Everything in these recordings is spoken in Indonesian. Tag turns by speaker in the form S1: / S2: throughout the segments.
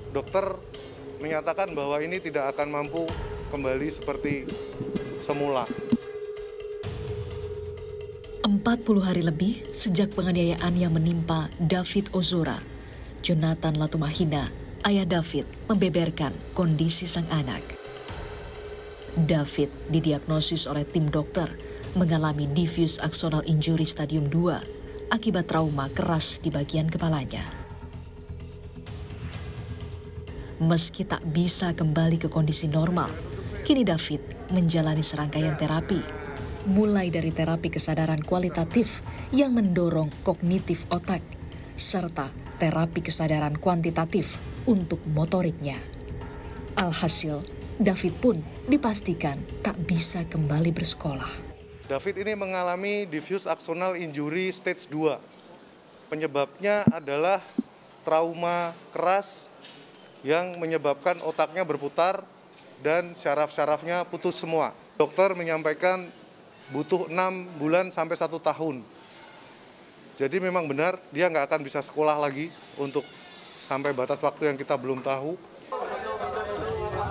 S1: Dokter menyatakan bahwa ini tidak akan mampu kembali seperti semula.
S2: 40 hari lebih sejak penganiayaan yang menimpa David Ozora, Jonathan Latumahina, ayah David, membeberkan kondisi sang anak. David didiagnosis oleh tim dokter mengalami diffuse axonal injury stadium 2 akibat trauma keras di bagian kepalanya. Meski tak bisa kembali ke kondisi normal, kini David menjalani serangkaian terapi, mulai dari terapi kesadaran kualitatif yang mendorong kognitif otak, serta terapi kesadaran kuantitatif untuk motoriknya. Alhasil, David pun dipastikan tak bisa kembali bersekolah.
S1: David ini mengalami diffuse axonal injury stage 2. Penyebabnya adalah trauma keras yang menyebabkan otaknya berputar dan syaraf-syarafnya putus semua. Dokter menyampaikan butuh 6 bulan sampai 1 tahun. Jadi memang benar dia nggak akan bisa sekolah lagi untuk sampai batas waktu yang kita belum tahu.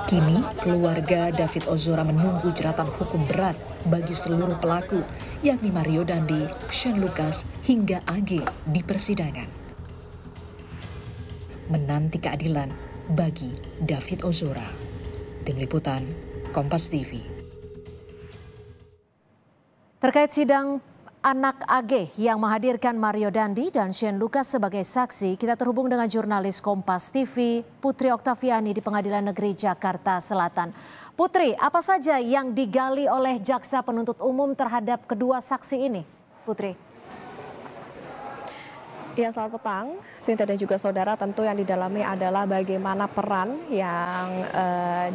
S2: Kini, keluarga David Ozora menunggu jeratan hukum berat bagi seluruh pelaku, yakni Mario Dandi, Shane Lucas, hingga AG di persidangan. Menanti keadilan bagi David Ozora. Tim Liputan, Kompas TV.
S3: Terkait sidang anak AG yang menghadirkan Mario Dandi dan Shane Lucas sebagai saksi, kita terhubung dengan jurnalis Kompas TV, Putri Oktaviani di Pengadilan Negeri Jakarta Selatan. Putri, apa saja yang digali oleh Jaksa Penuntut Umum terhadap kedua saksi ini? Putri.
S4: Ya, selamat petang, Sinta dan juga saudara. Tentu yang didalami adalah bagaimana peran yang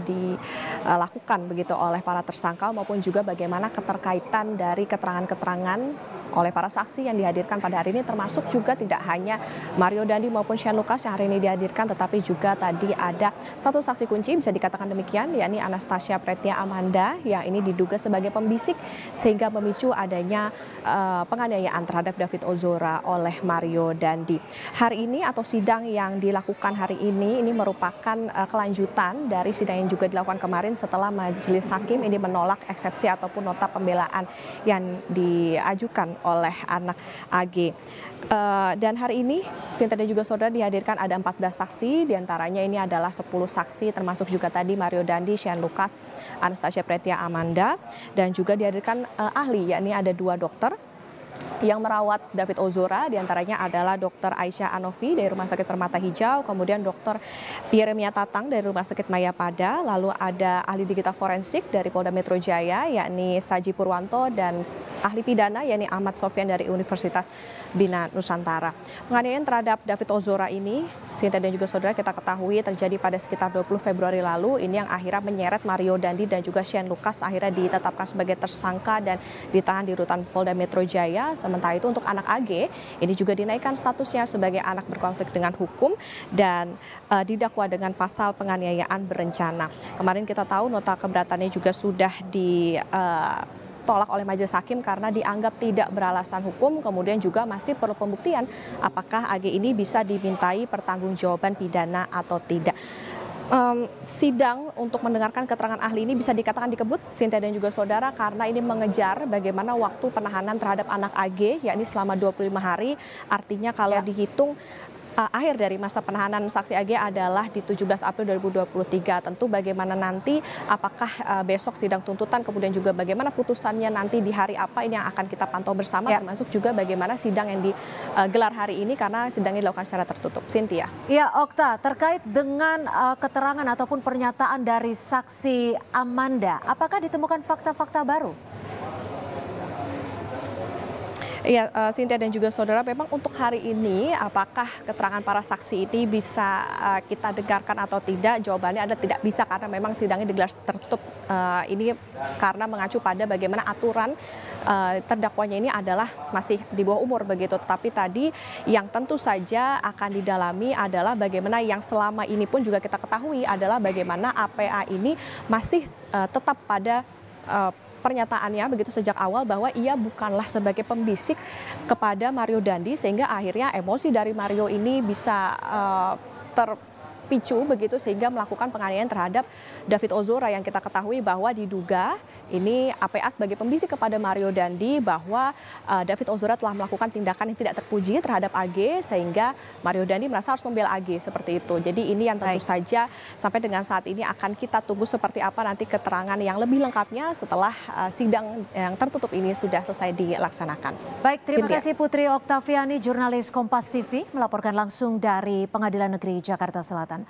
S4: dilakukan begitu oleh para tersangka maupun juga bagaimana keterkaitan dari keterangan-keterangan oleh para saksi yang dihadirkan pada hari ini, termasuk juga tidak hanya Mario Dandi maupun Shane Lucas yang hari ini dihadirkan, tetapi juga tadi ada satu saksi kunci, bisa dikatakan demikian, yakni Anastasia Pretya Amanda yang ini diduga sebagai pembisik sehingga memicu adanya penganiayaan terhadap David Ozora oleh Mario Dandi. Hari ini atau sidang yang dilakukan hari ini merupakan kelanjutan dari sidang yang juga dilakukan kemarin setelah majelis hakim ini menolak eksepsi ataupun nota pembelaan yang diajukan oleh anak AG. Dan hari ini Sinta dan juga saudara dihadirkan ada 14 saksi, diantaranya ini adalah 10 saksi termasuk juga tadi Mario Dandi, Shane Lucas, Anastasia Pretya Amanda, dan juga dihadirkan ahli, yakni ada 2 dokter yang merawat David Ozora, diantaranya adalah Dr. Aisyah Anovi dari Rumah Sakit Permata Hijau, kemudian Dr. Yeremia Tatang dari Rumah Sakit Mayapada, lalu ada ahli digital forensik dari Polda Metro Jaya, yakni Saji Purwanto, dan ahli pidana, yakni Ahmad Sofyan dari Universitas Bina Nusantara. Penganiayaan terhadap David Ozora ini, Sinta dan juga saudara, kita ketahui terjadi pada sekitar 20 Februari lalu, ini yang akhirnya menyeret Mario Dandi dan juga Shane Lucas akhirnya ditetapkan sebagai tersangka dan ditahan di rutan Polda Metro Jaya. Sementara itu untuk anak AG ini juga dinaikkan statusnya sebagai anak berkonflik dengan hukum dan didakwa dengan pasal penganiayaan berencana. Kemarin kita tahu nota keberatannya juga sudah ditolak oleh majelis hakim karena dianggap tidak beralasan hukum, kemudian juga masih perlu pembuktian apakah AG ini bisa dimintai pertanggungjawaban pidana atau tidak. Sidang untuk mendengarkan keterangan ahli ini bisa dikatakan dikebut, Sinta dan juga saudara, karena ini mengejar bagaimana waktu penahanan terhadap anak AG, yakni selama 25 hari. Artinya kalau dihitung akhir dari masa penahanan saksi AG adalah di 17 April 2023. Tentu bagaimana nanti, apakah besok sidang tuntutan, kemudian juga bagaimana putusannya nanti di hari apa, ini yang akan kita pantau bersama, termasuk juga bagaimana sidang yang digelar hari ini karena sidangnya dilakukan secara tertutup. Cynthia.
S3: Ya, Okta, terkait dengan keterangan ataupun pernyataan dari saksi Amanda, apakah ditemukan fakta-fakta baru?
S4: Iya, Cynthia dan juga saudara, memang untuk hari ini apakah keterangan para saksi ini bisa kita dengarkan atau tidak? Jawabannya adalah tidak bisa karena memang sidangnya digelar tertutup. Ini karena mengacu pada bagaimana aturan terdakwanya ini adalah masih di bawah umur begitu. Tetapi tadi yang tentu saja akan didalami adalah bagaimana yang selama ini pun juga kita ketahui adalah bagaimana APA ini masih tetap pada pernyataannya begitu sejak awal bahwa ia bukanlah sebagai pembisik kepada Mario Dandi, sehingga akhirnya emosi dari Mario ini bisa terpicu begitu sehingga melakukan penganiayaan terhadap David Ozora yang kita ketahui bahwa diduga ini APA sebagai pembisik kepada Mario Dandi bahwa David Ozora telah melakukan tindakan yang tidak terpuji terhadap AG sehingga Mario Dandi merasa harus membela AG seperti itu. Jadi ini yang tentu saja sampai dengan saat ini akan kita tunggu seperti apa nanti keterangan yang lebih lengkapnya setelah sidang yang tertutup ini sudah selesai dilaksanakan.
S3: Baik, terima kasih Putri Oktaviani, jurnalis Kompas TV melaporkan langsung dari Pengadilan Negeri Jakarta Selatan.